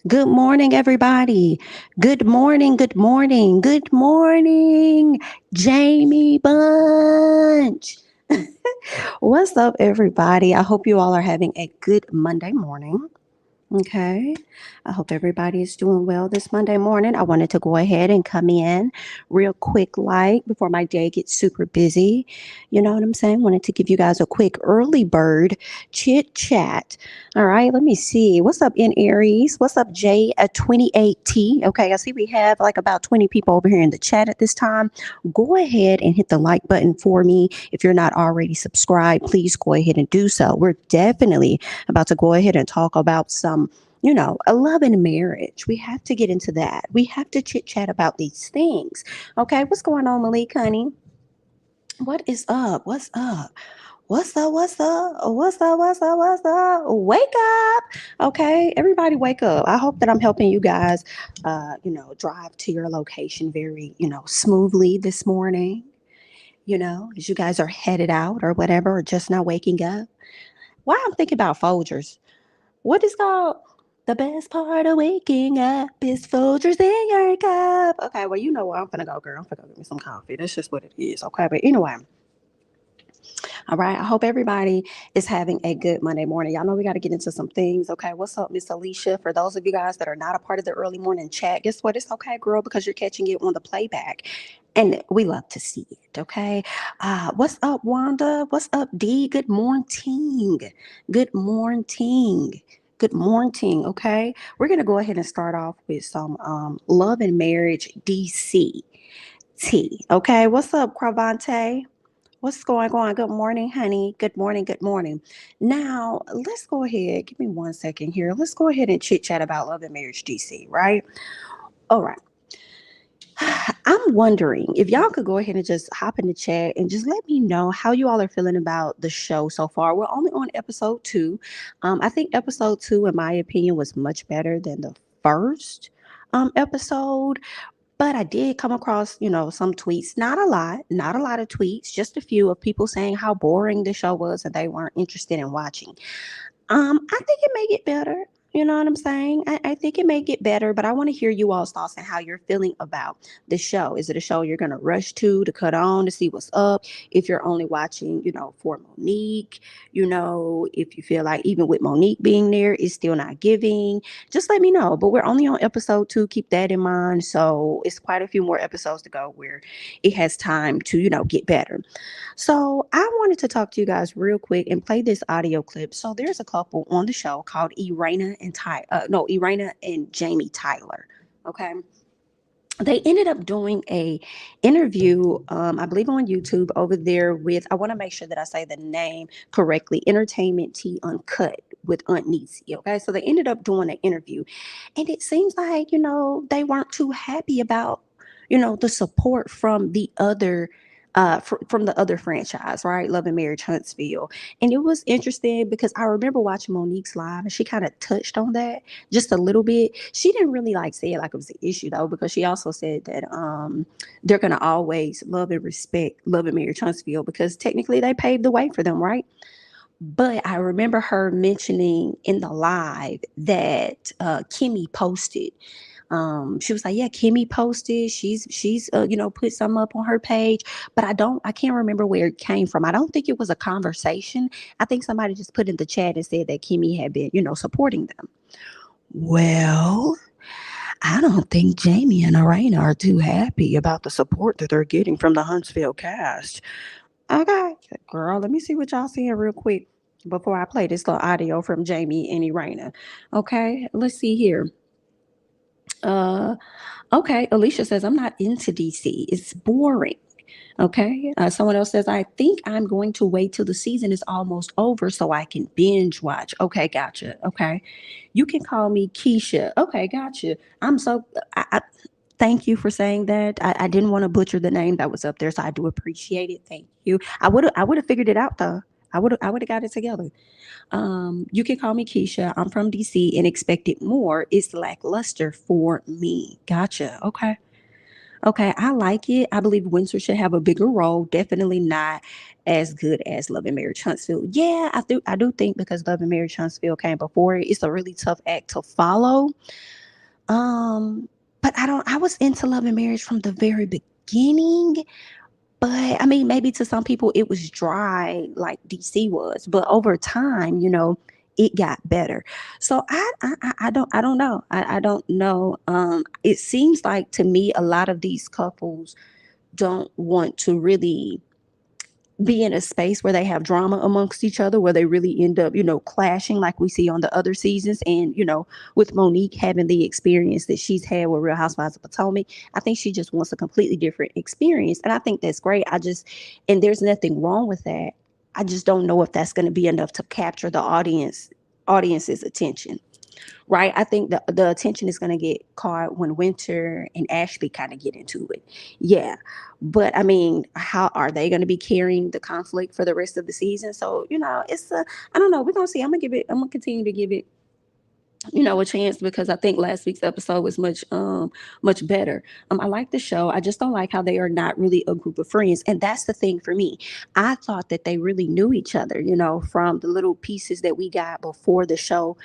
Good morning, everybody. Good morning, good morning, good morning, Jamie Bunch. What's up, everybody? I hope you all are having a good Monday morning. Okay. I hope everybody is doing well this Monday morning. I wanted to go ahead and come in real quick, like before my day gets super busy. You know what I'm saying? Wanted to give you guys a quick early bird chit chat. All right. Let me see. What's up in Aries? What's up, Jay at 28T? Okay. I see we have like about 20 people over here in the chat at this time. Go ahead and hit the like button for me. If you're not already subscribed, please go ahead and do so. We're definitely about to go ahead and talk about some, a love and marriage. We have to get into that. We have to chit chat about these things. Okay, what's going on, Malik, honey? What is up? What's up? What's up? What's up? What's up? What's up? What's up? Wake up. Okay, everybody wake up. I hope that I'm helping you guys, drive to your location very, smoothly this morning. As you guys are headed out or whatever, or just now waking up. Why I'm thinking about Folgers. What is called? The best part of waking up is Folgers in your cup. Okay, well, you know where I'm gonna go, girl. I'm gonna go get me some coffee. That's just what it is. Okay, but anyway, all right. I hope everybody is having a good Monday morning. Y'all know we got to get into some things. Okay, what's up, Miss Alicia? For those of you guys that are not a part of the early morning chat, guess what? It's okay, girl, because you're catching it on the playback. And we love to see it, okay? What's up, Wanda? What's up, D? Good morning. Good morning. Good morning, okay? We're going to go ahead and start off with some love and marriage DCT, okay? What's up, Cravante? What's going on? Good morning, honey. Good morning. Good morning. Now, let's go ahead. Give me 1 second here. Let's go ahead and chit chat about love and marriage DC, right? All right. I'm wondering if y'all could go ahead and just hop in the chat and just let me know how you all are feeling about the show so far. We're only on episode two. I think episode two, in my opinion, was much better than the first episode. But I did come across, some tweets, not a lot of tweets, just a few of people saying how boring the show was and they weren't interested in watching. I think it may get better. You know what I'm saying? I think it may get better, but I want to hear you all's thoughts and how you're feeling about the show. Is it a show you're going to rush to cut on to see what's up? If you're only watching, for Monique, if you feel like even with Monique being there, it's still not giving, just let me know. But we're only on episode two. Keep that in mind. So it's quite a few more episodes to go where it has time to, get better. So I wanted to talk to you guys real quick and play this audio clip. So there's a couple on the show called Irena and Jamie Tyler. Okay, they ended up doing a interview, I believe on YouTube over there with, I want to make sure that I say the name correctly, Entertainment Tea Uncut with Aunt Niecy. Okay, so they ended up doing an interview, and it seems like they weren't too happy about the support from the other from the other franchise, right? Love and Marriage Huntsville. And it was interesting because I remember watching Monique's live and she kind of touched on that just a little bit. She didn't really like say it like it was an issue though, because she also said that they're gonna always love and respect Love and Marriage Huntsville because technically they paved the way for them, right? But I remember her mentioning in the live that Kimmy posted. She was like, "Yeah, Kimmy posted. She's put some up on her page, but I can't remember where it came from. I don't think it was a conversation. I think somebody just put in the chat and said that Kimmy had been supporting them. Well, I don't think Jamie and Arena are too happy about the support that they're getting from the Huntsville cast. Okay, girl, let me see what y'all seeing real quick before I play this little audio from Jamie and Irena. Okay, let's see here. Uh, okay, Alicia says, I'm not into DC. It's boring. Okay. Someone else says, I think I'm going to wait till the season is almost over so I can binge watch. Okay, gotcha. Okay. You can call me Keisha. Okay, gotcha. I thank you for saying that. I didn't want to butcher the name that was up there, so I do appreciate it. Thank you. I would have figured it out though. I would have got it together. You can call me Keisha. I'm from DC and expected more. It's lackluster for me. Gotcha. Okay. Okay, I like it. I believe Windsor should have a bigger role. Definitely not as good as Love and Marriage Huntsville. Yeah, I do think because Love and Marriage Huntsville came before it, it's a really tough act to follow. Um, but I was into Love and Marriage from the very beginning. But I mean, maybe to some people it was dry like DC was, but over time, it got better. So I don't know. I don't know. It seems like to me a lot of these couples don't want to really be in a space where they have drama amongst each other, where they really end up, clashing like we see on the other seasons. And, with Monique having the experience that she's had with Real Housewives of Potomac, I think she just wants a completely different experience. And I think that's great. And there's nothing wrong with that. I just don't know if that's going to be enough to capture the audience's attention. Right? I think the attention is going to get caught when Winter and Ashley kind of get into it. Yeah. But I mean, how are they going to be carrying the conflict for the rest of the season? So, I don't know. We're going to see. I'm going to continue to give it a chance because I think last week's episode was much better. I like the show. I just don't like how they are not really a group of friends. And that's the thing for me. I thought that they really knew each other, from the little pieces that we got before the show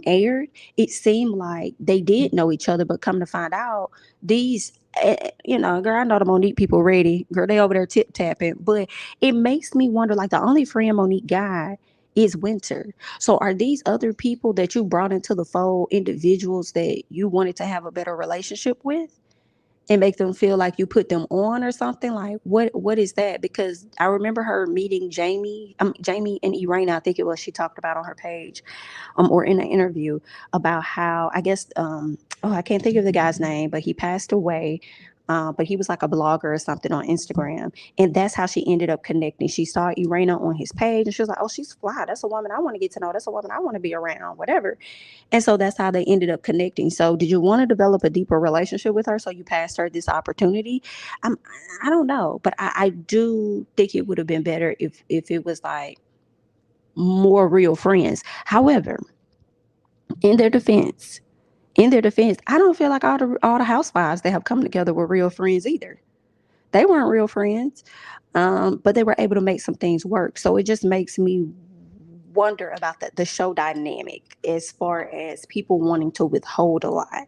aired. It seemed like they did know each other, but come to find out, these girl, I know the Monique people ready. Girl, they over there tip tapping. But it makes me wonder, like the only friend Monique got is Winter. So are these other people that you brought into the fold individuals that you wanted to have a better relationship with and make them feel like you put them on or something? Like what is that? Because I remember her meeting Jamie and Irena, I think it was, she talked about on her page or in an interview about how, I guess, I can't think of the guy's name, but he passed away. But he was like a blogger or something on Instagram. And that's how she ended up connecting. She saw Irena on his page and she was like, oh, she's fly. That's a woman I want to get to know. That's a woman I want to be around, whatever. And so that's how they ended up connecting. So did you want to develop a deeper relationship with her? So you passed her this opportunity? I'm, I don't know. But I do think it would have been better if it was like more real friends. However, in their defense, I don't feel like all the housewives that have come together were real friends either. They weren't real friends, but they were able to make some things work. So it just makes me wonder about the show dynamic as far as people wanting to withhold a lot.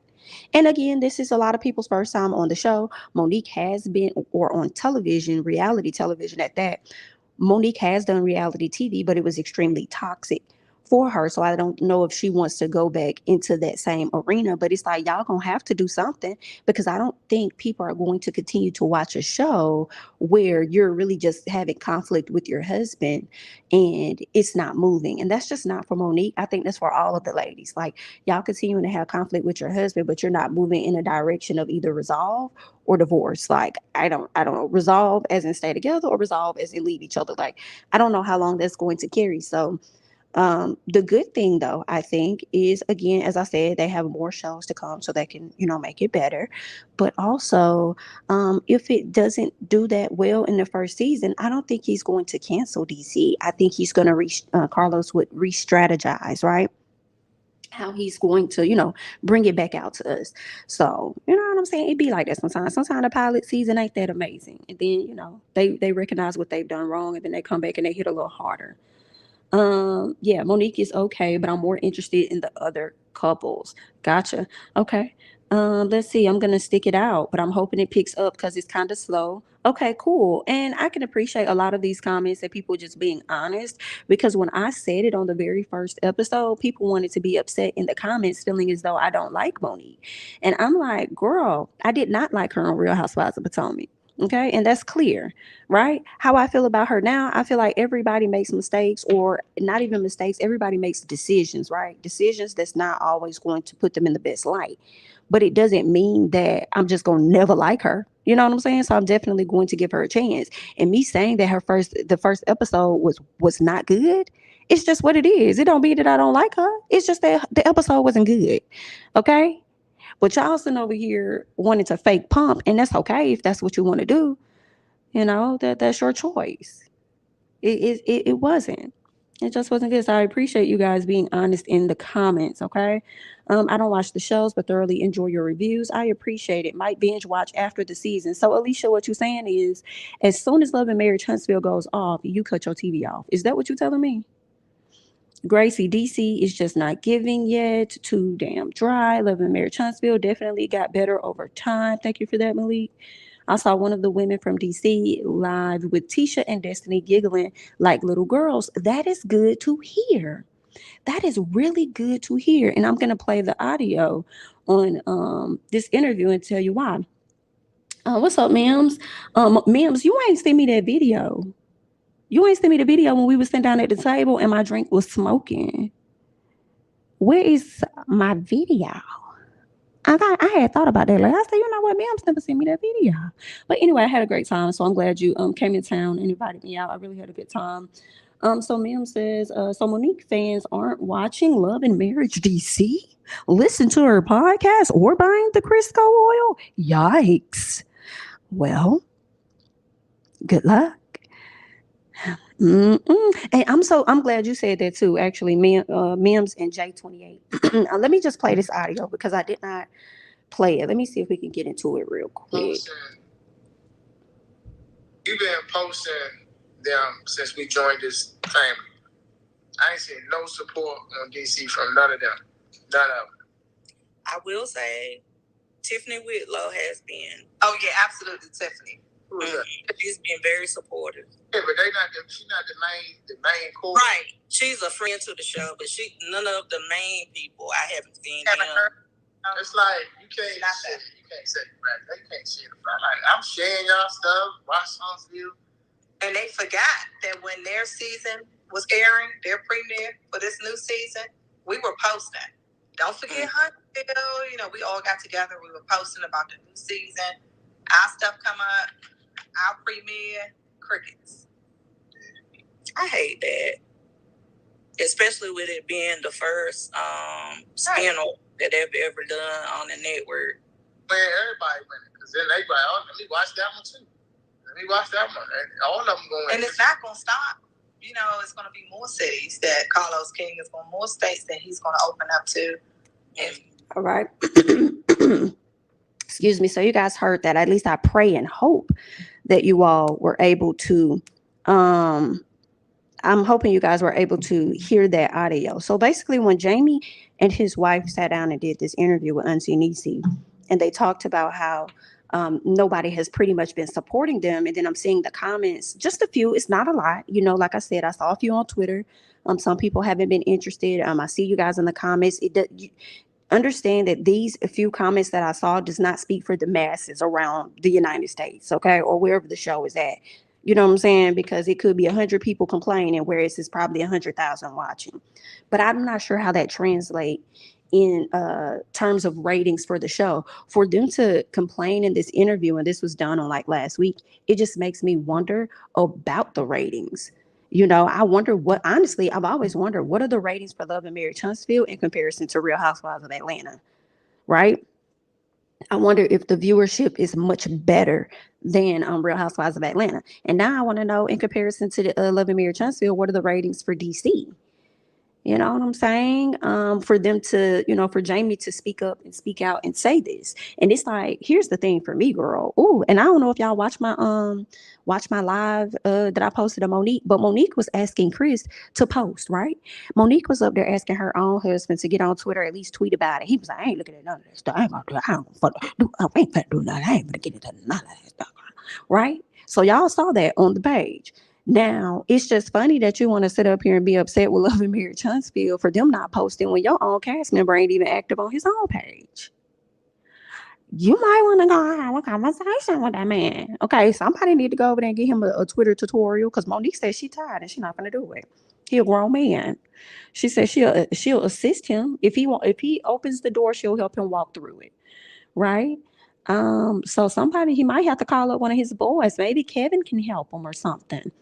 And again, this is a lot of people's first time on the show. Monique has been, or on television, reality television at that. Monique has done reality TV, but it was extremely toxic for her. So I don't know if she wants to go back into that same arena, but it's like y'all gonna have to do something because I don't think people are going to continue to watch a show where you're really just having conflict with your husband and it's not moving. And that's just not for Monique. I think that's for all of the ladies. Like y'all continuing to have conflict with your husband, but you're not moving in a direction of either resolve or divorce. Like I don't know, resolve as in stay together or resolve as in leave each other. Like I don't know how long that's going to carry. So the good thing though, I think, is again, as I said, they have more shows to come so they can, make it better. But also, if it doesn't do that well in the first season, I don't think he's going to cancel DC. I think he's going to Carlos would re-strategize, right? How he's going to, bring it back out to us. So, you know what I'm saying? It be like that sometimes. Sometimes the pilot season ain't that amazing. And then, they recognize what they've done wrong and then they come back and they hit a little harder. Yeah, Monique is okay, but I'm more interested in the other couples. Gotcha. Okay. Let's see. I'm gonna stick it out, but I'm hoping it picks up because it's kind of slow. Okay, cool. And I can appreciate a lot of these comments and people just being honest because when I said it on the very first episode, people wanted to be upset in the comments, feeling as though I don't like Monique. And I'm like, girl, I did not like her on Real Housewives of Potomac. Okay, and that's clear, right? How I feel about her now, I feel like everybody makes mistakes, or not even mistakes, everybody makes decisions, right? Decisions that's not always going to put them in the best light. But it doesn't mean that I'm just going to never like her. You know what I'm saying? So I'm definitely going to give her a chance. And me saying that the first episode was not good, it's just what it is. It don't mean that I don't like her. It's just that the episode wasn't good. Okay? But y'all sitting over here wanting to fake pump, and that's okay if that's what you want to do. That's your choice. It wasn't. It just wasn't good. So I appreciate you guys being honest in the comments, okay? I don't watch the shows, but thoroughly enjoy your reviews. I appreciate it. Might binge watch after the season. So, Alicia, what you're saying is, as soon as Love and Marriage Huntsville goes off, you cut your TV off. Is that what you're telling me? Gracie, DC is just not giving yet. Too damn dry. Love and Marriage Huntsville definitely got better over time. Thank you for that, Malik. I saw one of the women from DC live with Tisha and Destiny giggling like little girls. That is good to hear. That is really good to hear. And I'm going to play the audio on this interview and tell you why. What's up, Mims? Mims, you ain't sent me that video. You ain't sent me the video when we were sitting down at the table and my drink was smoking. Where is my video? I had thought about that. Like I said, you know what, Mims never sent me that video. But anyway, I had a great time. So I'm glad you came in town and invited me out. I really had a good time. So Mim says, so Monique fans aren't watching Love and Marriage DC? Listen to her podcast or buying the Crisco oil? Yikes. Well, good luck. And I'm glad you said that too. Actually, Mims and J28. Let me just play this audio because I did not play it. Let me see if we can get into it real quick. You've been posting them since we joined this family. I ain't seen no support on DC from none of them. None of them. I will say, Tiffany Whitlow has been. Oh yeah, absolutely, Tiffany. Who is that? She's been very supportive. Yeah, but she's not the main core. Right. She's a friend to the show, but none of the main people I haven't seen. It's like you can't say right. They can't share the front. Like I'm sharing y'all stuff, watch Huntsville. And they forgot that when their season was airing, their premiere for this new season, we were posting. Don't forget Huntsville. You know, we all got together. We were posting about the new season. Our stuff come up. Our premiere, crickets. I hate that. Especially with it being the first spin-off that they've ever done on the network. Man, everybody winning. Because then they go, oh, let me watch that one too. Let me watch that one. And all of them going. And it's not going to stop. You know, it's going to be more cities that Carlos King is going, more states that he's going to open up to. And all right. Excuse me. So you guys heard that. At least I pray and hope that you all were able to, I'm hoping you guys were able to hear that audio. So basically when Jamie and his wife sat down and did this interview with Auntie Niecy, and they talked about how nobody has pretty much been supporting them. And then I'm seeing the comments, just a few, it's not a lot. You know, like I said, I saw a few on Twitter. Some people haven't been interested. I see you guys in the comments. Understand that these few comments that I saw does not speak for the masses around the United States, okay, or wherever the show is at. You know what I'm saying? Because it could be 100 people complaining, whereas it's probably 100,000 watching. But I'm not sure how that translates in terms of ratings for the show. For them to complain in this interview, and this was done on like last week, it just makes me wonder about the ratings. You know, I wonder honestly, I've always wondered, what are the ratings for Love and Marriage Huntsville in comparison to Real Housewives of Atlanta, right? I wonder if the viewership is much better than Real Housewives of Atlanta. And now I want to know, in comparison to the Love and Marriage Huntsville, what are the ratings for DC? You know what I'm saying? For them to, for Jamie to speak up and speak out and say this. And it's like, here's the thing for me, girl. Ooh, and I don't know if y'all watch my live that I posted to Monique, but Monique was asking Chris to post, right? Monique was up there asking her own husband to get on Twitter, at least tweet about it. He was like, I ain't looking at none of that stuff. I ain't gonna do nothing. I ain't gonna do nothing. I ain't gonna get into none of that stuff. Right? So y'all saw that on the page. Now, it's just funny that you want to sit up here and be upset with Love and Marriage Huntsville for them not posting when your own cast member ain't even active on his own page. You might want to go have a conversation with that man. Okay, somebody need to go over there and get him a Twitter tutorial, because Monique says she's tired and she's not going to do it. He a grown man. She says she'll assist him. If he opens the door, she'll help him walk through it. Right? So he might have to call up one of his boys. Maybe Kevin can help him or something.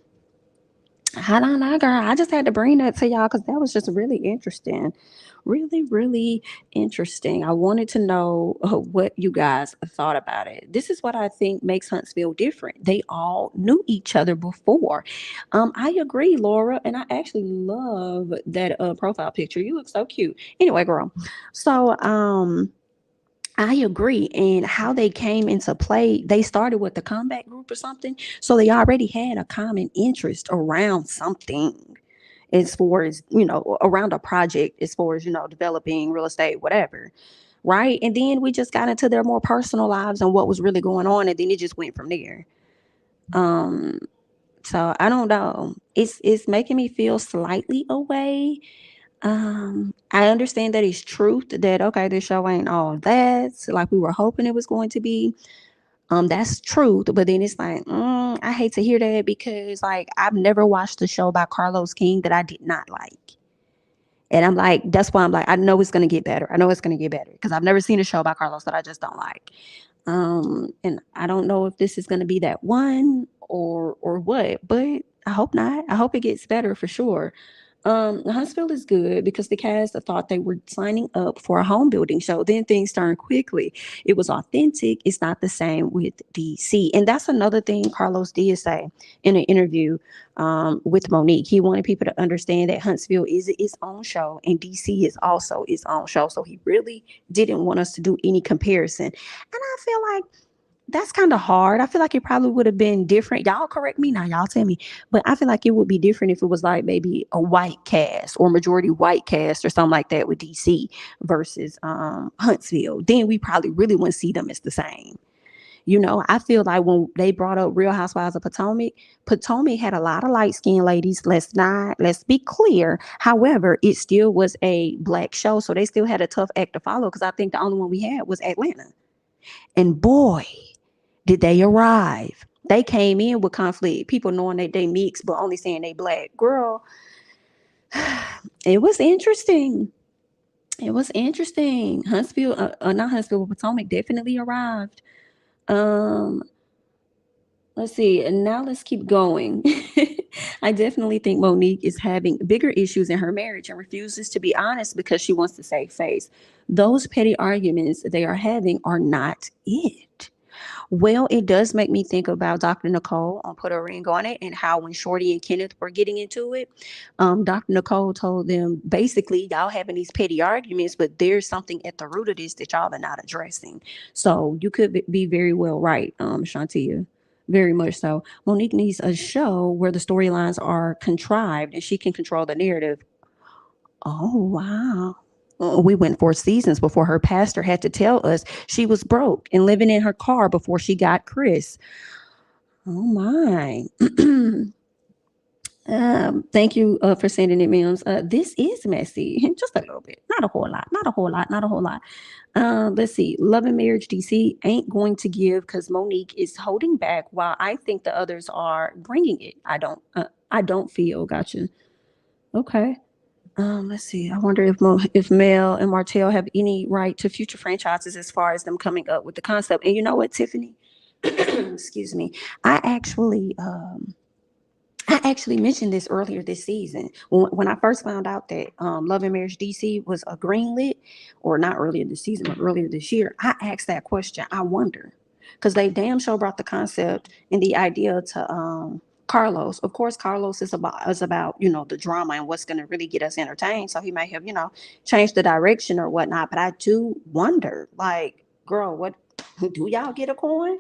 I don't know, girl. I just had to bring that to y'all because that was just really interesting. Really, really interesting. I wanted to know what you guys thought about it. This is what I think makes Huntsville different. They all knew each other before. I agree, Laura, and I actually love that profile picture. You look so cute. Anyway, girl. So, I agree. And how they came into play, they started with the combat group or something. So they already had a common interest around something as far as, around a project, as far as, developing real estate, whatever. Right. And then we just got into their more personal lives and what was really going on. And then it just went from there. Um, so I don't know. It's making me feel slightly away. I understand that it's truth that okay, this show ain't all that like we were hoping it was going to be. That's truth, but then it's like, I hate to hear that because like I've never watched a show by Carlos King that I did not like. And I'm like, that's why I'm like, I know it's gonna get better. I know it's gonna get better because I've never seen a show by Carlos that I just don't like. And I don't know if this is gonna be that one or what, but I hope not. I hope it gets better for sure. Huntsville is good because the cast thought they were signing up for a home building show. Then things turned quickly. It was authentic. It's not the same with DC. And that's another thing Carlos did say in an interview with Monique. He wanted people to understand that Huntsville is its own show and DC is also its own show. So he really didn't want us to do any comparison. And I feel like that's kind of hard. I feel like it probably would have been different. Y'all correct me now. Y'all tell me. But I feel like it would be different if it was like maybe a white cast or majority white cast or something like that with DC versus Huntsville. Then we probably really wouldn't see them as the same. I feel like when they brought up Real Housewives of Potomac had a lot of light skinned ladies. Let's be clear. However, it still was a black show. So they still had a tough act to follow because I think the only one we had was Atlanta. And boy, did they arrive. They came in with conflict. People knowing that they mixed, but only saying they black. Girl, it was interesting. It was interesting. Not Huntsville, but Potomac definitely arrived. Um, let's see. And now let's keep going. I definitely think Monique is having bigger issues in her marriage and refuses to be honest because she wants to save face. Those petty arguments they are having are not it. Well, it does make me think about Dr. Nicole on Put a Ring on It and how when Shorty and Kenneth were getting into it, Dr. Nicole told them basically, y'all having these petty arguments, but there's something at the root of this that y'all are not addressing. So you could be very well right, Shantia. Very much so. Monique needs a show where the storylines are contrived and she can control the narrative. Oh, wow. We went 4 seasons before her pastor had to tell us she was broke and living in her car before she got Chris. Oh, my. Thank you for sending it, Mims. This is messy, just a little bit, not a whole lot, not a whole lot, not a whole lot. Let's see. Love and Marriage DC ain't going to give because Monique is holding back, while I think the others are bringing it. I don't feel. Gotcha. Okay. Let's see. I wonder if Mel and Martell have any right to future franchises as far as them coming up with the concept. And you know what, Tiffany? Excuse me. I actually I actually mentioned this earlier this season when I first found out that Love and Marriage DC was a greenlit, or not earlier this season, but earlier this year. I asked that question. I wonder because they damn sure brought the concept and the idea to Carlos. Of course, Carlos is about the drama and what's going to really get us entertained. So he may have changed the direction or whatnot. But I do wonder, like, girl, what do y'all get a coin?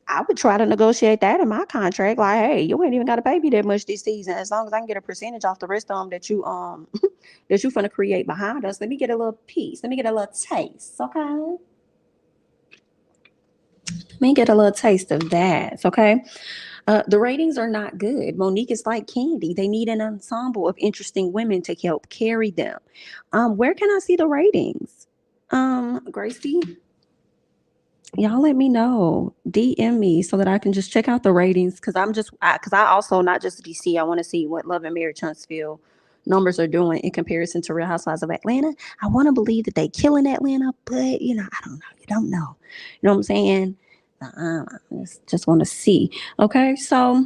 I would try to negotiate that in my contract. Like, hey, you ain't even got to pay me that much this season. As long as I can get a percentage off the rest of them that you that you finna create behind us. Let me get a little piece. Let me get a little taste. Okay. Let me get a little taste of that. Okay. The ratings are not good. Monique is like Candy. They need an ensemble of interesting women to help carry them. Where can I see the ratings? Gracie, y'all let me know. DM me so that I can just check out the ratings because I also not just DC. I want to see what Love and Marriage Huntsville numbers are doing in comparison to Real Housewives of Atlanta. I want to believe that they killing Atlanta, but I don't know. You don't know. You know what I'm saying? Just want to see. Okay, so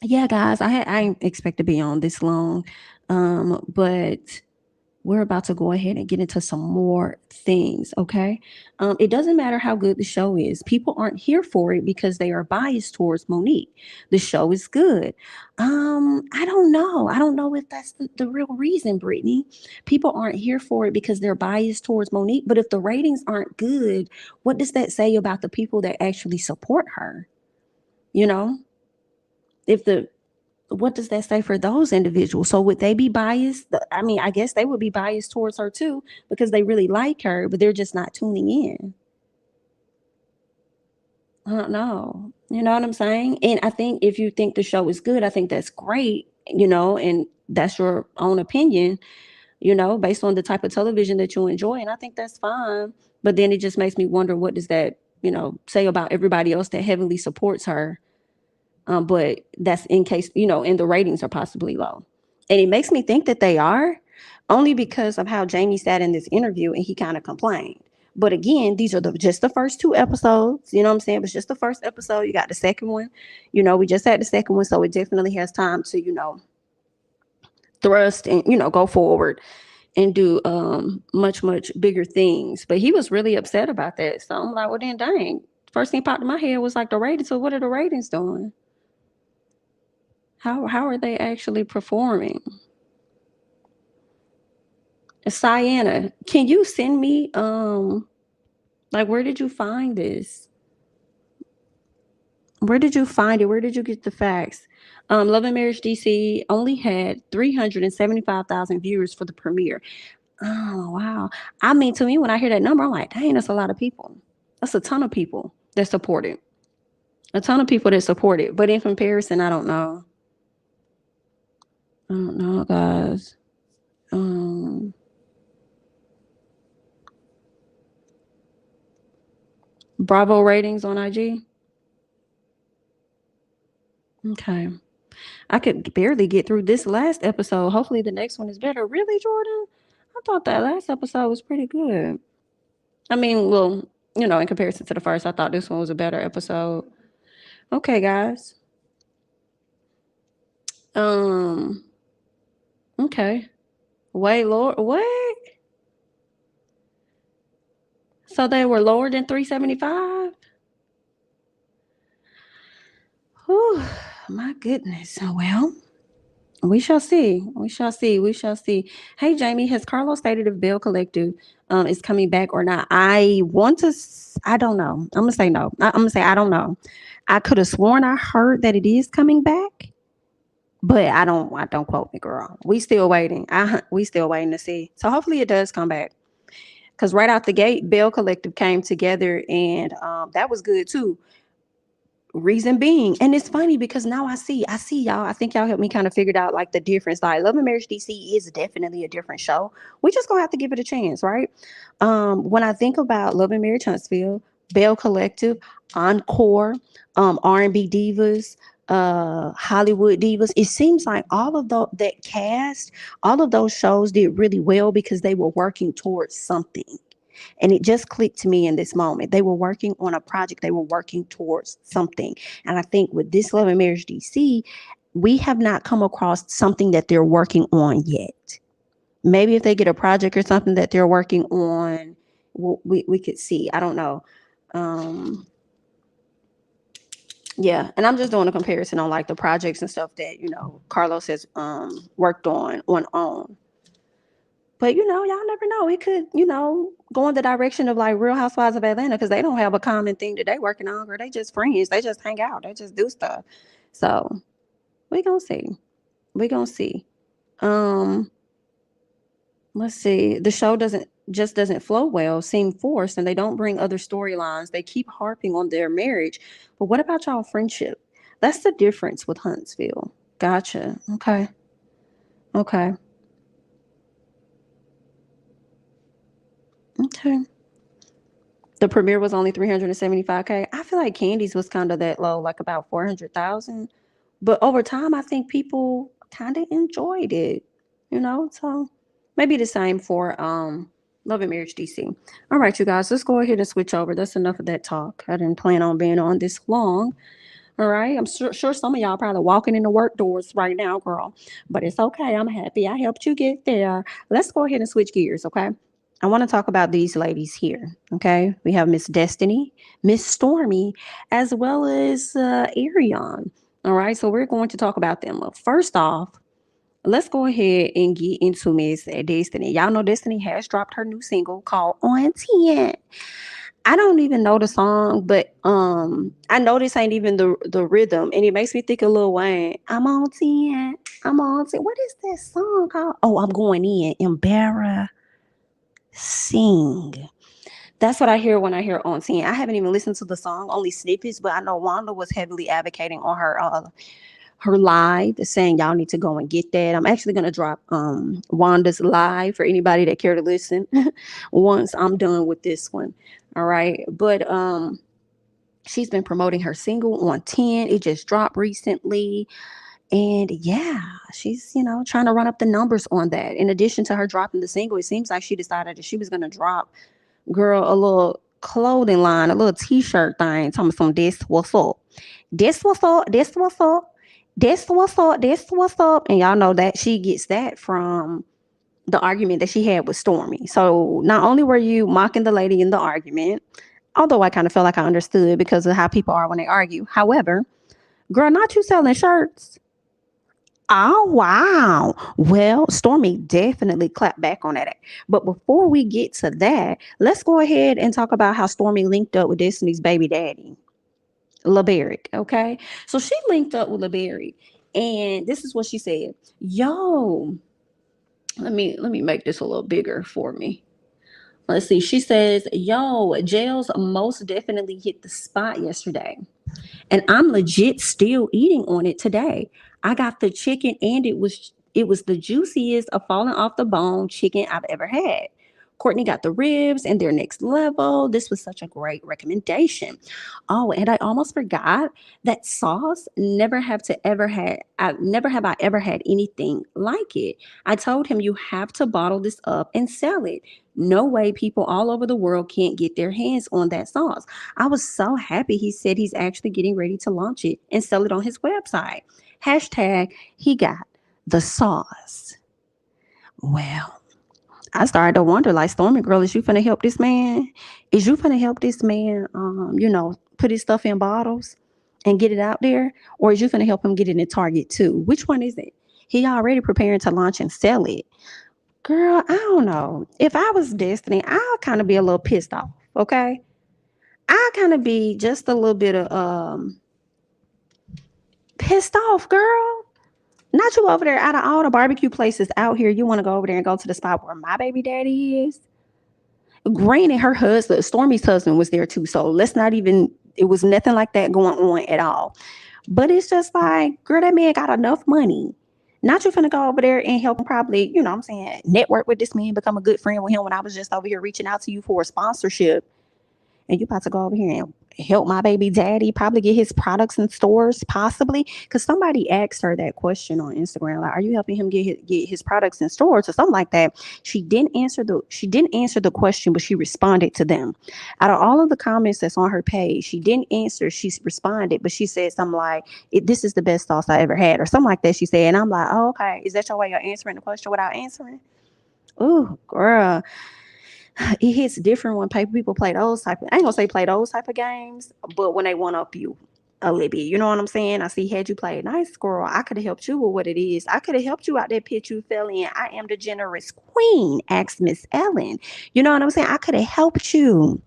yeah, guys, I didn't expect to be on this long, but we're about to go ahead and get into some more things, okay? It doesn't matter how good the show is. People aren't here for it because they are biased towards Monique. The show is good. I don't know. I don't know if that's the real reason, Brittany. People aren't here for it because they're biased towards Monique. But if the ratings aren't good, what does that say about the people that actually support her? You know, if the what does that say for those individuals? So would they be biased? I mean, I guess they would be biased towards her too because they really like her, but they're just not tuning in. I don't know. You know what I'm saying? And I think if you think the show is good, I think that's great, and that's your own opinion, based on the type of television that you enjoy. And I think that's fine. But then it just makes me wonder, what does that, say about everybody else that heavily supports her? But that's in case, and the ratings are possibly low. And it makes me think that they are, only because of how Jamie sat in this interview and he kind of complained. But again, these are just the first two episodes. You know what I'm saying? It's just the first episode. You got the second one. We just had the second one. So it definitely has time to, thrust and, go forward and do much, much bigger things. But he was really upset about that. So I'm like, well, then dang. First thing popped in my head was like the ratings. So what are the ratings doing? How are they actually performing? Sienna, can you send me like, where did you find this? Where did you find it? Where did you get the facts? Love and Marriage DC only had 375,000 viewers for the premiere. Oh wow. I mean, to me, when I hear that number, I'm like, dang, that's a lot of people. That's a ton of people that support it. A ton of people that support it. But in comparison, I don't know. I don't know, guys. Bravo ratings on IG. Okay. I could barely get through this last episode. Hopefully the next one is better. Really, Jordan? I thought that last episode was pretty good. I mean, well, in comparison to the first, I thought this one was a better episode. Okay, guys. Um, okay. Wait, Lord, what? So they were lower than 375? Whew, my goodness. Well, we shall see. We shall see. We shall see. Hey, Jamie, has Carlos stated if Bell Collective is coming back or not? I want to. I don't know. I'm gonna say no. I'm gonna say I don't know. I could have sworn I heard that it is coming back, but I don't. I don't quote me, girl. We still waiting. We still waiting to see. So hopefully it does come back. Because right out the gate, Bell Collective came together, and that was good too. Reason being, and it's funny because now I see y'all. I think y'all helped me kind of figure out like the difference. Like Love and Marriage DC is definitely a different show. We just gonna have to give it a chance, right? When I think about Love and Marriage Huntsville, Bell Collective, Encore, R&B Divas, Hollywood Divas, it seems like all of that cast, all of those shows did really well because they were working towards something. And it just clicked to me in this moment. They were working on a project, they were working towards something. And I think with this Love and Marriage DC, we have not come across something that they're working on yet. Maybe if they get a project or something that they're working on, we could see. I don't know. Yeah, and I'm just doing a comparison on like the projects and stuff that Carlos has worked on own. But y'all never know. It could, go in the direction of like Real Housewives of Atlanta because they don't have a common thing that they working on, or they just friends. They just hang out. They just do stuff. So we gonna see. We gonna see. Um, let's see. The show doesn't flow well, seem forced, and they don't bring other storylines. They keep harping on their marriage. But what about y'all friendship? That's the difference with Huntsville. Gotcha. Okay. Okay. Okay. The premiere was only 375K. I feel like Candy's was kind of that low, like about 400,000. But over time, I think people kind of enjoyed it, So maybe the same for Love and Marriage DC. All right, you guys, let's go ahead and switch over. That's enough of that talk. I didn't plan on being on this long. All right. I'm sure some of y'all probably walking in the work doors right now, girl. But it's okay. I'm happy I helped you get there. Let's go ahead and switch gears, okay? I want to talk about these ladies here. Okay. We have Miss Destiny, Miss Stormy, as well as Arion. All right. So we're going to talk about them. Well, first off, let's go ahead and get into Miss Destiny. Y'all know Destiny has dropped her new single called On 10. I don't even know the song, but I know this ain't even the rhythm, and it makes me think of Lil Wayne. I'm on 10. I'm on 10. What is that song called? Oh, I'm going in. Embarrassing. That's what I hear when I hear On 10. I haven't even listened to the song, only snippets, but I know Wanda was heavily advocating on her live, saying y'all need to go and get that. I'm actually gonna drop Wanda's live for anybody that care to listen once I'm done with this one. All right. But she's been promoting her single On 10. It just dropped recently. And yeah, she's, trying to run up the numbers on that. In addition to her dropping the single, it seems like she decided that she was gonna drop, girl, a little clothing line, a little t-shirt thing, talking about some this what's up. This what's up, this what's up, this what's up, this what's up. And y'all know that she gets that from the argument that she had with Stormy. So not only were you mocking the lady in the argument, although I kind of felt like I understood because of how people are when they argue. However, girl, not you selling shirts. Oh, wow. Well, Stormy definitely clapped back on that. But before we get to that, let's go ahead and talk about how Stormy linked up with Destiny's baby daddy, LeBaric. Okay. So she linked up with LeBaric. And this is what she said. Yo, let me make this a little bigger for me. Let's see. She says, yo, jails most definitely hit the spot yesterday. And I'm legit still eating on it today. I got the chicken and it was the juiciest of falling off the bone chicken I've ever had. Courtney got the ribs and they're next level. This was such a great recommendation. Oh, and I almost forgot that sauce never have I ever had anything like it. I told him you have to bottle this up and sell it. No way people all over the world can't get their hands on that sauce. I was so happy he said he's actually getting ready to launch it and sell it on his website. Hashtag he got the sauce. Well, I started to wonder, like, Stormy girl, is you finna help this man? Is you finna help this man, put his stuff in bottles and get it out there? Or is you finna help him get it in Target too? Which one is it? He already preparing to launch and sell it. Girl, I don't know. If I was Destiny, I'll kind of be a little pissed off, okay? I kind of be just a little bit of pissed off, girl. Not you over there out of all the barbecue places out here. You want to go over there and go to the spot where my baby daddy is. Granted, her husband, Stormy's husband, was there too. So let's not even. It was nothing like that going on at all. But it's just like, girl, that man got enough money. Not you finna go over there and help him probably, what I'm saying, network with this man, become a good friend with him when I was just over here reaching out to you for a sponsorship. And you about to go over here and help my baby daddy probably get his products in stores, possibly, because somebody asked her that question on Instagram, like, are you helping him get his products in stores or something like that? She didn't answer the question, but she responded to them. Out of all of the comments that's on her page, she didn't answer. She responded, but she said something like, this is the best sauce I ever had, or something like that. She said, and I'm like, oh, okay, is that your way of answering the question without answering? Ooh, girl, it hits different when people play those type of, I ain't gonna say play those type of games, but when they one up you a little bit, you know what I'm saying? I see, had you played nice, girl, I could have helped you with what it is. I could have helped you out that pit you fell in. I am the generous queen, asked Miss Ellen. You know what I'm saying? I could have helped you,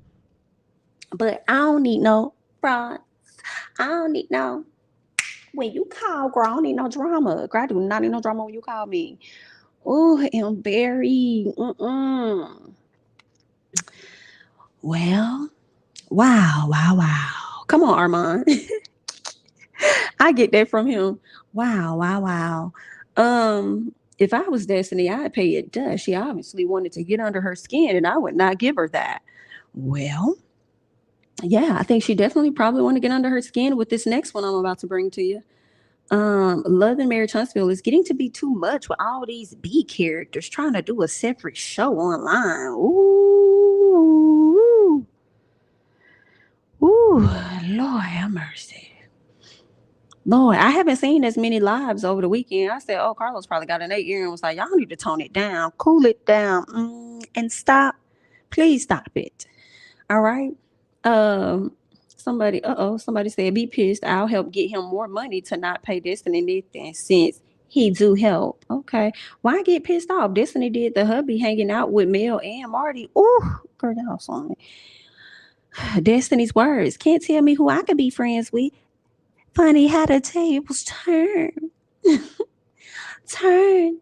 but I don't need no frauds. I don't need no, when you call, girl, I don't need no drama. Girl, I do not need no drama when you call me. Ooh, and Barry. Well, wow, wow, wow. Come on, Armand. I get that from him. Wow, wow, wow. If I was Destiny, I'd pay it dust. She obviously wanted to get under her skin, and I would not give her that. Well, yeah, I think she definitely probably want to get under her skin with this next one I'm about to bring to you. Love and Marriage Huntsville is getting to be too much with all these B characters trying to do a separate show online. Ooh, Lord have mercy. Lord, I haven't seen as many lives over the weekend. I said, oh, Carlos probably got an 8 year and was like, y'all need to tone it down, cool it down, and stop. Please stop it. All right. Um, somebody said, be pissed. I'll help get him more money to not pay Destiny nothing since he do help. Okay. Why get pissed off? Destiny did the hubby hanging out with Mel and Marty. Ooh, girl, y'all saw me. Destiny's words. Can't tell me who I could be friends with. Funny how the tables turn. Turn.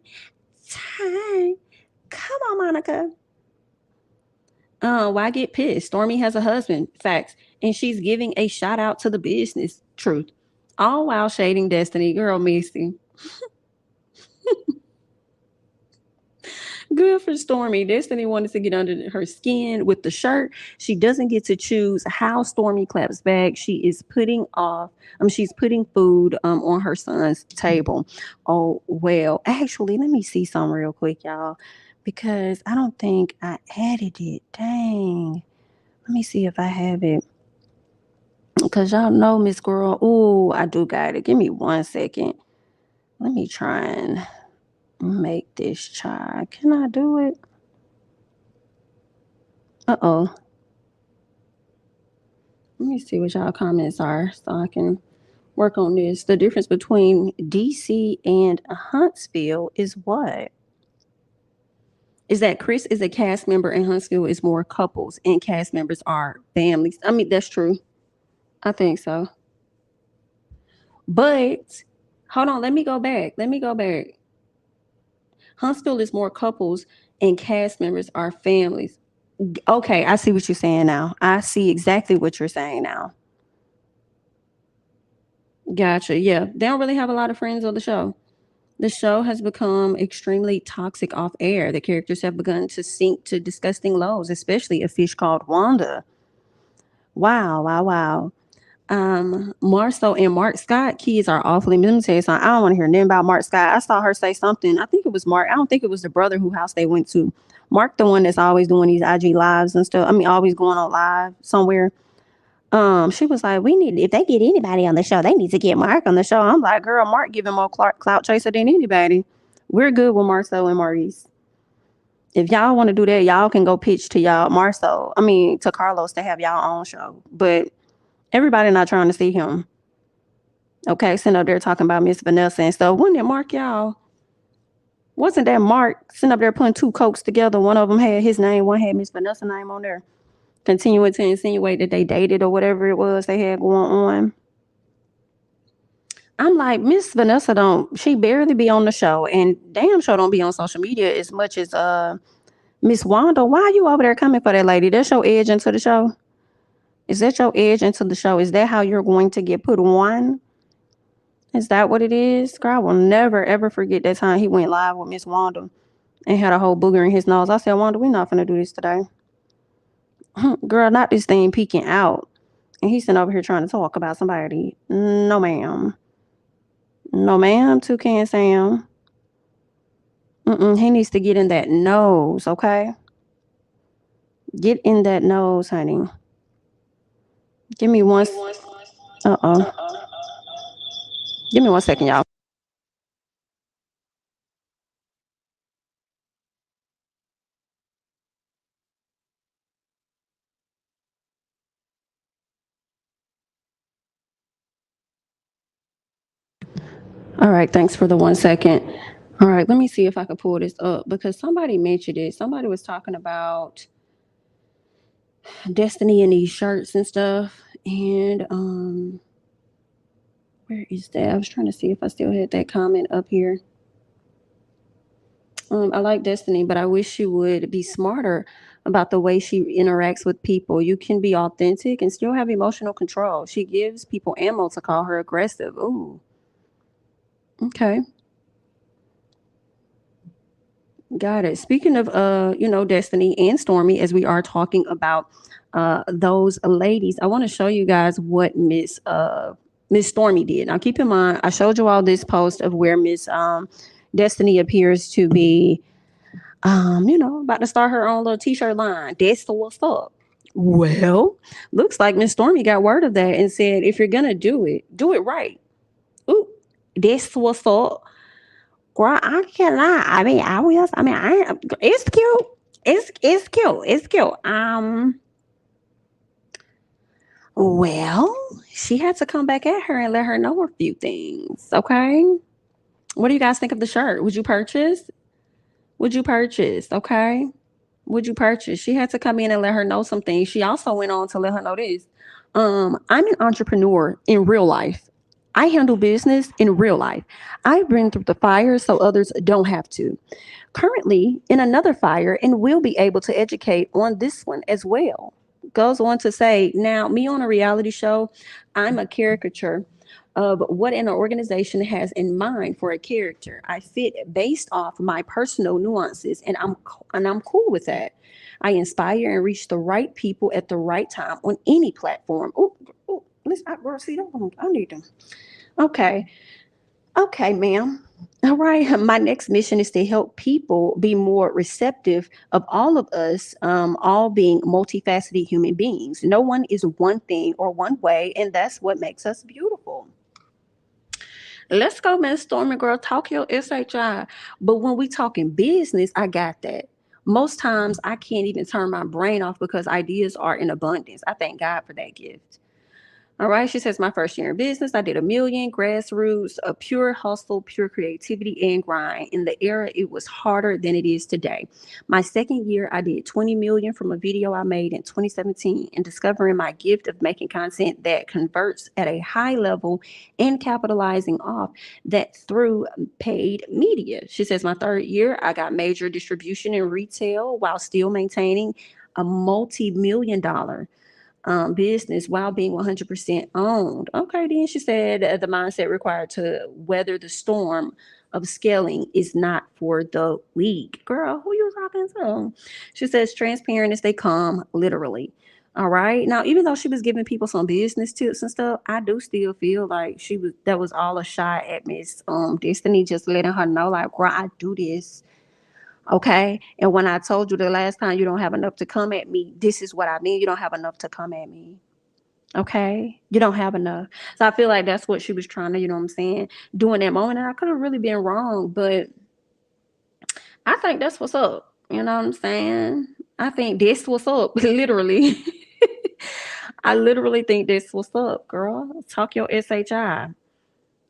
Turn. Come on, Monica. Why get pissed? Stormy has a husband. Facts. And she's giving a shout out to the business. Truth. All while shading Destiny. Girl, Missy. Good for Stormy. Destiny wanted to get under her skin with the shirt. She doesn't get to choose how Stormy claps back. She's putting food on her son's table. Oh, well, actually, let me see some real quick, y'all, because I don't think I added it. Dang. Let me see if I have it. Because y'all know Miss Girl. Oh, I do got it. Give me 1 second. Let me try and make this try. Can I do it? Uh-oh. Let me see what y'all comments are so I can work on this. The difference between DC and Huntsville is what? Is that Chris is a cast member and Huntsville is more couples and cast members are families. I mean, that's true. I think so. But hold on, let me go back. Huntsville is more couples and cast members are families. Okay, I see what you're saying now. I see exactly what you're saying now. Gotcha. Yeah, they don't really have a lot of friends on the show. The show has become extremely toxic off air. The characters have begun to sink to disgusting lows, especially a fish called Wanda. Wow, wow, wow. Marceau and Mark Scott kids are awfully. Let me tell you something. I don't want to hear nothing about Mark Scott. I saw her say something. I think it was Mark. I don't think it was the brother whose house they went to. Mark, the one that's always doing these IG lives and stuff. I mean, always going on live somewhere. She was like, we need, if they get anybody on the show, they need to get Mark on the show. I'm like, girl, Mark giving more clout chaser than anybody. We're good with Marceau and Maurice. If y'all want to do that, y'all can go pitch to to Carlos to have y'all own show. But everybody not trying to see him. Okay, sitting up there talking about Miss Vanessa and stuff. Wasn't that Mark, y'all? Wasn't that Mark sitting up there putting two Cokes together? One of them had his name, one had Miss Vanessa's name on there. Continuing to insinuate that they dated or whatever it was they had going on. I'm like, Miss Vanessa she barely be on the show and damn sure don't be on social media as much as Miss Wanda. Why are you over there coming for that lady? That's your edge into the show? Is that your edge into the show? Is that how you're going to get put on? Is that what it is? Girl, I will never ever forget that time he went live with Miss Wanda and had a whole booger in his nose. I said, Wanda, we're not gonna do this today. Girl, not this thing peeking out. And he's sitting over here trying to talk about somebody. No, ma'am. No, ma'am, Toucan Sam. He needs to get in that nose, okay? Get in that nose, honey. Give me one. Uh-oh. Give me 1 second, y'all. All right, thanks for the 1 second. All right, let me see if I can pull this up because somebody mentioned it. Somebody was talking about Destiny and these shirts and stuff. And where is that? I was trying to see if I still had that comment up here. I like Destiny, but I wish she would be smarter about the way she interacts with people. You can be authentic and still have emotional control. She gives people ammo to call her aggressive. Ooh. Okay. Got it. Speaking of Destiny and Stormy, as we are talking about those ladies, I want to show you guys what Miss Stormy did. Now keep in mind, I showed you all this post of where Miss Destiny appears to be about to start her own little t-shirt line. That's the what's up. Well, looks like Miss Stormy got word of that and said, if you're gonna do it right. This what's up. Girl, I can't lie. It's cute. It's cute. It's cute. Well, she had to come back at her and let her know a few things. Okay. What do you guys think of the shirt? Would you purchase? Would you purchase? Okay. Would you purchase? She had to come in and let her know some things. She also went on to let her know this. I'm an entrepreneur in real life. I handle business in real life. I've been through the fire so others don't have to. Currently in another fire and will be able to educate on this one as well. Goes on to say, now, me on a reality show, I'm a caricature of what an organization has in mind for a character. I fit based off my personal nuances, and I'm cool with that. I inspire and reach the right people at the right time on any platform. Oh, listen, girl, see, I need them. Okay, okay, ma'am. All right. My next mission is to help people be more receptive of all of us, all being multifaceted human beings. No one is one thing or one way, and that's what makes us beautiful. Let's go, Miss Stormy Girl. Talk your SHI. But when we talking business, I got that. Most times I can't even turn my brain off because ideas are in abundance. I thank God for that gift. All right. She says, my first year in business, I did a million grassroots, a pure hustle, pure creativity and grind. In the era, it was harder than it is today. My second year, I did 20 million from a video I made in 2017 and discovering my gift of making content that converts at a high level and capitalizing off that through paid media. She says, my third year, I got major distribution in retail while still maintaining a multi-million dollar business while being 100% owned. Okay, then she said the mindset required to weather the storm of scaling is not for the weak. Girl, who you talking to? She says transparent as they come, literally. All right. Now, even though she was giving people some business tips and stuff, I do still feel like that was all a shot at Miss Destiny, just letting her know, like, girl, I do this. Okay. And when I told you the last time you don't have enough to come at me, this is what I mean. You don't have enough to come at me. Okay. You don't have enough. So I feel like that's what she was trying to, you know what I'm saying, do in that moment. And I could have really been wrong, but I think that's what's up. You know what I'm saying? I think this what's up, literally. I literally think this what's up, girl. Talk your SHI.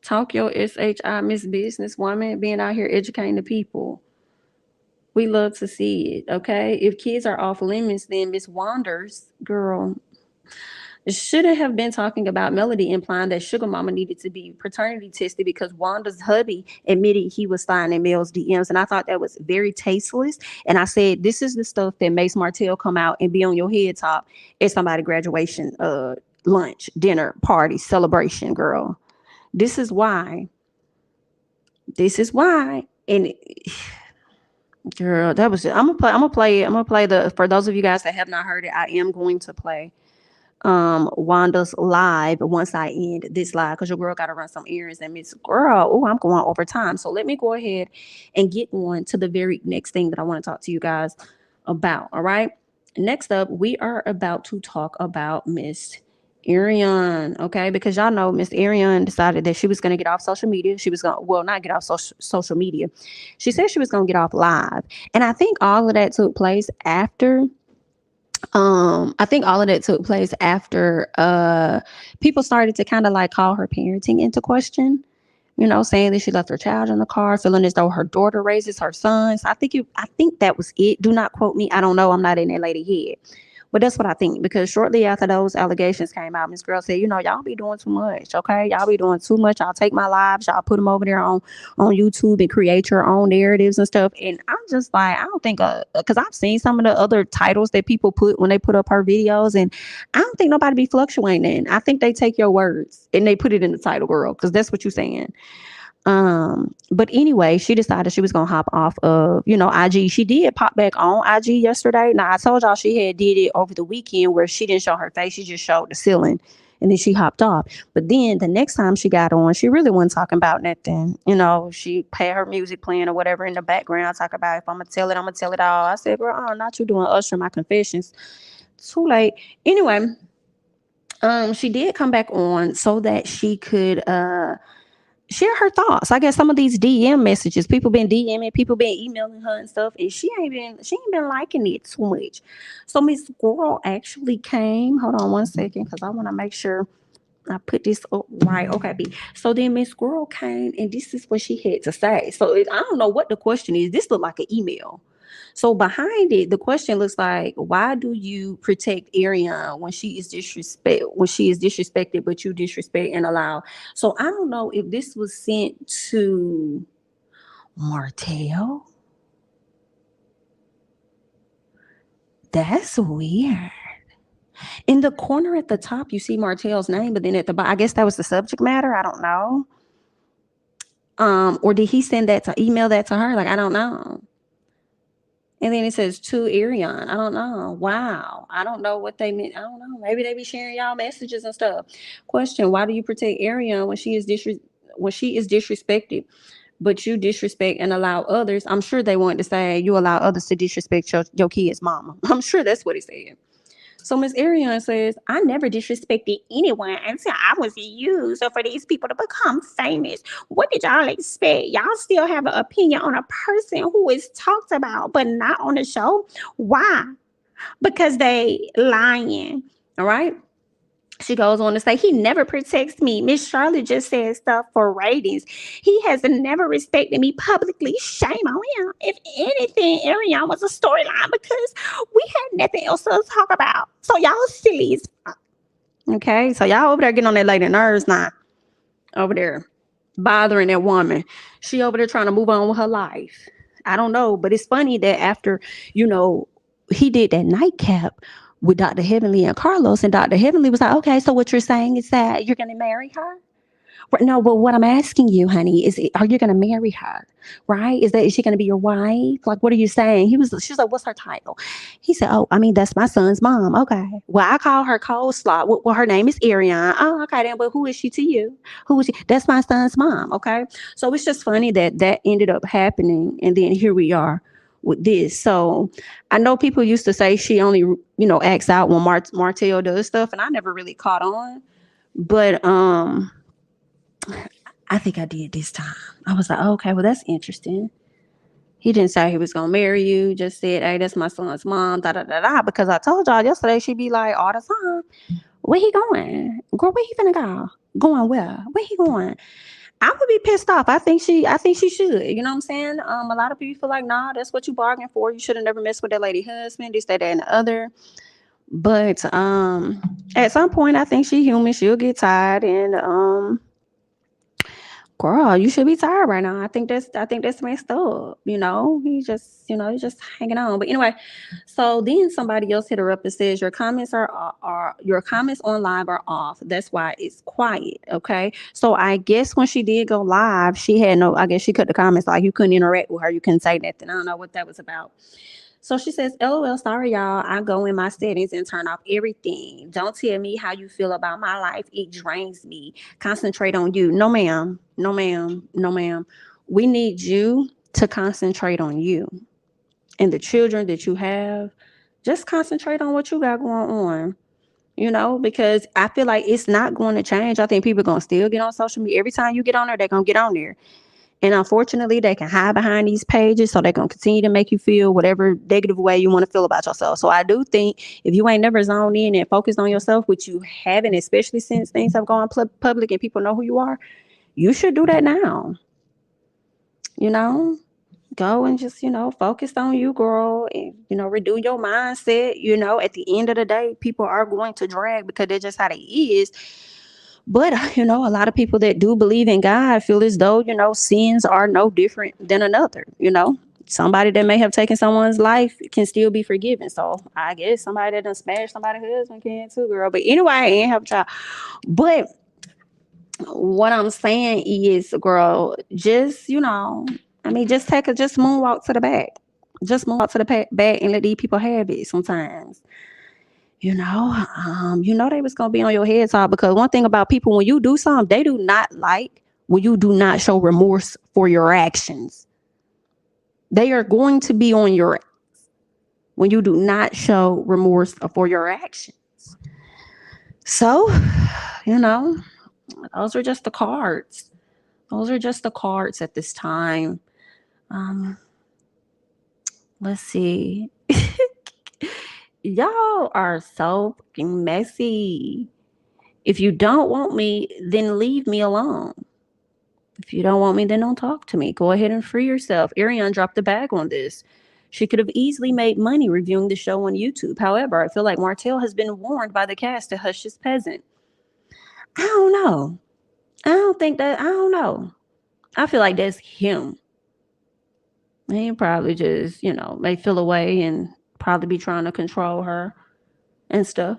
Talk your SHI, Miss Businesswoman, being out here educating the people. We love to see it. Okay. If kids are off limits, then Miss Wanders, girl, shouldn't have been talking about Melody, implying that Sugar Mama needed to be paternity tested because Wanda's hubby admitted he was sliding in Mel's DMs. And I thought that was very tasteless. And I said, this is the stuff that makes Martell come out and be on your head top at somebody graduation, lunch, dinner, party, celebration, girl. This is why. This is why. And girl, that was it. I'm gonna play the, for those of you guys that have not heard it, I am going to play Wanda's live once I end this live because your girl gotta run some errands and Miss Girl, oh, I'm going over time. So let me go ahead and get on to the very next thing that I want to talk to you guys about. All right. Next up, we are about to talk about Miss Arrione, okay? Because y'all know Miss Arrione decided that she was going to get off social media. She was going to, well, not get off social media. She said she was going to get off live. And I think all of that took place after people started to kind of like call her parenting into question, you know, saying that she left her child in the car, feeling as though her daughter raises her sons. I think that was it. Do not quote me. I don't know. I'm not in that lady head. But that's what I think, because shortly after those allegations came out, Miss Girl said, you know, y'all be doing too much, okay? Y'all be doing too much. Y'all take my lives, y'all put them over there on YouTube and create your own narratives and stuff. And I'm just like, I don't think, because I've seen some of the other titles that people put when they put up her videos, and I don't think nobody be fluctuating. I think they take your words and they put it in the title, girl, because that's what you're saying. But anyway, she decided she was gonna hop off of, you know, IG. She did pop back on IG yesterday. Now I told y'all she had did it over the weekend where she didn't show her face, she just showed the ceiling, and then she hopped off. But then the next time she got on, she really wasn't talking about nothing. You know, she had her music playing or whatever in the background. Talk about, if I'm gonna tell it all. I said, girl, oh, not you doing Usher my confessions. Too late. Anyway, she did come back on so that she could share her thoughts. I guess some of these DM messages, people been DMing, people been emailing her and stuff, and she ain't been liking it too much. So Miss Squirrel actually came. Hold on one second, because I want to make sure I put this up right. Okay, B. So then Miss Squirrel came, and this is what she had to say. So I don't know what the question is. This looked like an email. So behind it, the question looks like, why do you protect Ariane when she is disrespected, but you disrespect and allow? So I don't know if this was sent to Martell. That's weird. In the corner at the top, you see Martell's name, but then at the bottom, I guess that was the subject matter. I don't know. Or did he email that to her? Like, I don't know. And then it says to Ariane. I don't know. Wow. I don't know what they meant. I don't know. Maybe they be sharing y'all messages and stuff. Question: why do you protect Ariane when she is disrespected, but you disrespect and allow others? I'm sure they wanted to say you allow others to disrespect your kid's mama. I'm sure that's what he said. So Miss Ariane says, I never disrespected anyone until I was used. So for these people to become famous, what did y'all expect? Y'all still have an opinion on a person who is talked about, but not on the show? Why? Because they lying. All right. She goes on to say, he never protects me. Miss Charlotte just said stuff for ratings. He has never respected me publicly. Shame on him. If anything, Ariane was a storyline because we had nothing else to talk about. So y'all silly as fuck. Okay, so y'all over there getting on that lady nerves now. Over there bothering that woman. She over there trying to move on with her life. I don't know, but it's funny that after, he did that nightcap with Dr. Heavenly and Carlos, and Dr. Heavenly was like, okay, so what you're saying is that you're going to marry her? No, but what I'm asking you, honey, is are you going to marry her? Right? Is she going to be your wife? Like, what are you saying? She was like, what's her title? He said, oh, I mean, that's my son's mom. Okay. Well, I call her Coleslaw. Well, her name is Ariane. Oh, okay. Then, but who is she to you? Who is she? That's my son's mom. Okay. So it's just funny that ended up happening. And then here we are with this. So I know people used to say she only, acts out when Martell does stuff. And I never really caught on. But, I think I did this time. I was like, oh, okay, well, that's interesting. He didn't say he was going to marry you. Just said, hey, that's my son's mom, da, da, da, da. Because I told y'all yesterday, she'd be like all the time, where he going? Girl, where he finna go? Going where? Where he going? I would be pissed off. I think she should. You know what I'm saying? A lot of people feel like, nah, that's what you bargained for. You should have never messed with that lady husband, this, that, and the other. But at some point, I think she human. She'll get tired, and girl, you should be tired right now. I think that's messed up. He's just hanging on. But anyway, so then somebody else hit her up and says your comments are your comments on live are off. That's why it's quiet. Okay. So I guess when she did go live, I guess she cut the comments, like you couldn't interact with her, you couldn't say nothing. I don't know what that was about. So she says, LOL, sorry, y'all. I go in my settings and turn off everything. Don't tell me how you feel about my life. It drains me. Concentrate on you. No, ma'am. No, ma'am. No, ma'am. We need you to concentrate on you and the children that you have. Just concentrate on what you got going on, because I feel like it's not going to change. I think people are going to still get on social media. Every time you get on there, they're going to get on there. And unfortunately, they can hide behind these pages, so they're going to continue to make you feel whatever negative way you want to feel about yourself. So I do think if you ain't never zoned in and focused on yourself, which you haven't, especially since things have gone public and people know who you are, you should do that now. Go and just, focus on you, girl, and, redo your mindset. At the end of the day, people are going to drag because they're just how they is. But, a lot of people that do believe in God feel as though, sins are no different than another. Somebody that may have taken someone's life can still be forgiven. So I guess somebody that done smashed somebody's husband can too, girl. But anyway, I ain't have a child. But what I'm saying is, girl, just, just moonwalk to the back. Just moonwalk to the back and let these people have it sometimes. They was gonna be on your head top, because one thing about people, when you do something, they do not like when you do not show remorse for your actions. They are going to be on your ass when you do not show remorse for your actions. So, those are just the cards. Those are just the cards at this time. Let's see. Y'all are so fucking messy. If you don't want me, then leave me alone. If you don't want me, then don't talk to me. Go ahead and free yourself. Arrione dropped the bag on this. She could have easily made money reviewing the show on YouTube. However, I feel like Martell has been warned by the cast to hush his peasant. I don't know. I don't know. I feel like that's him. He probably just, may feel away and probably be trying to control her and stuff,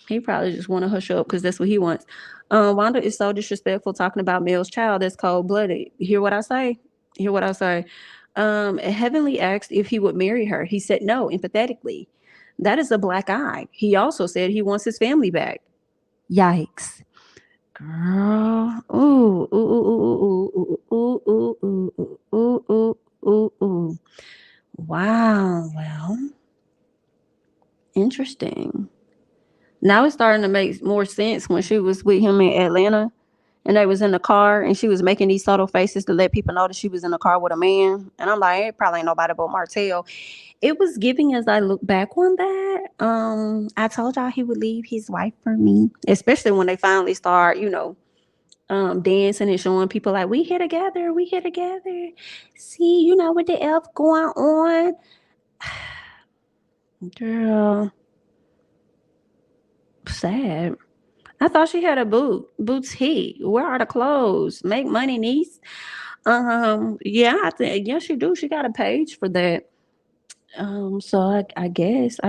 He probably just want to hush up because that's what he wants. Wanda is so disrespectful talking about Mel's child. That's cold-blooded. Hear what I say? Heavenly asked if he would marry her. He said no, empathetically. That is a black eye. He also said he wants his family back. Yikes. Girl. Ooh, ooh, ooh, ooh, ooh, ooh, ooh, ooh, ooh, ooh, ooh. Wow. Well, interesting. Now it's starting to make more sense when she was with him in Atlanta and they was in the car and she was making these subtle faces to let people know that she was in the car with a man. And I'm like, it probably ain't nobody but Martell. It was giving as I look back on that. I told y'all he would leave his wife for me, especially when they finally start, dancing and showing people like, we here together. See, what the F going on. Girl. Sad. I thought she had a boutique. Where are the clothes? Make money, niece. Yeah, I think yes, she do. She got a page for that. So I guess.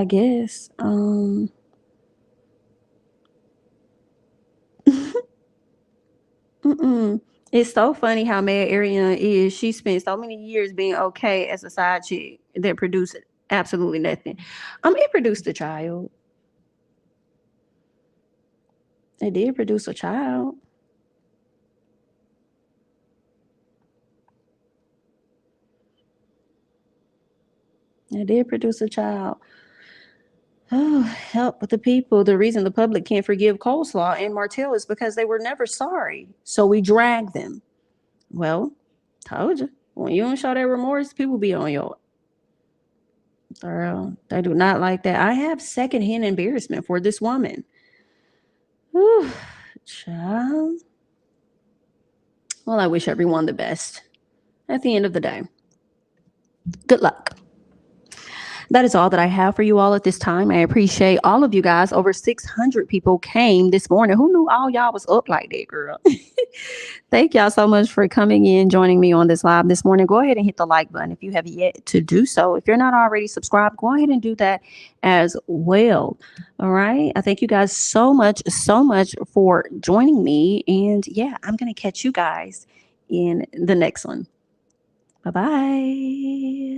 It's so funny how mad Ariana is. She spent so many years being okay as a side chick that produced absolutely nothing. It produced a child. It did produce a child. It did produce a child. Oh, help the people. The reason the public can't forgive Coleslaw and Martell is because they were never sorry. So we drag them. Well, told you. When you don't show that remorse, people be on your girl. They do not like that. I have secondhand embarrassment for this woman. Whew, child. Well, I wish everyone the best. At the end of the day, good luck. That is all that I have for you all at this time. I appreciate all of you guys. Over 600 people came this morning. Who knew all y'all was up like that, girl? Thank y'all so much for coming in, joining me on this live this morning. Go ahead and hit the like button if you have yet to do so. If you're not already subscribed, go ahead and do that as well. All right. I thank you guys so much for joining me. And yeah, I'm going to catch you guys in the next one. Bye-bye.